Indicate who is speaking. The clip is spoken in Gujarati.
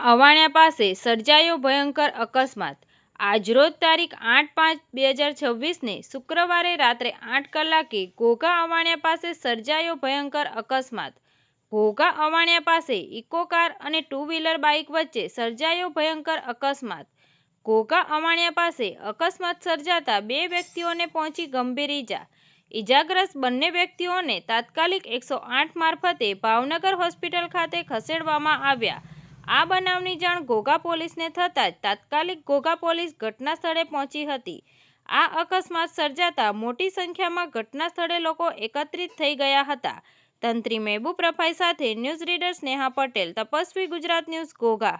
Speaker 1: અવાણિયા પાસે સર્જાયો ભયંકર અકસ્માત। આજરોજ તારીખ 8/5/2026ને શુક્રવારે રાત્રે 8 કલાકે ઘોઘા અવાણિયા પાસે સર્જાયો ભયંકર અકસ્માત। ઘોઘા અવાણિયા પાસે ઇકો કાર અને ટુ વ્હીલર બાઇક વચ્ચે સર્જાયો ભયંકર અકસ્માત। ઘોઘા અવાણિયા પાસે અકસ્માત સર્જાતા બે વ્યક્તિઓને પહોંચી ગંભીર ઇજા। ઇજાગ્રસ્ત બંને વ્યક્તિઓને તાત્કાલિક 108 મારફતે ભાવનગર હોસ્પિટલ ખાતે ખસેડવામાં આવ્યા। આ બનાવની જાણ ઘોઘા પોલીસને થતાં જ તાત્કાલિક ઘોઘા પોલીસ ઘટના સ્થળે પહોંચી હતી। આ અકસ્માત સર્જાતા મોટી સંખ્યામાં ઘટના સ્થળે લોકો એકત્રિત થઈ ગયા હતા। તંત્રી મહેબૂબ રફાઈ સાથે news reader Sneha Patel, Tapasvi Gujarat news, Ghogha.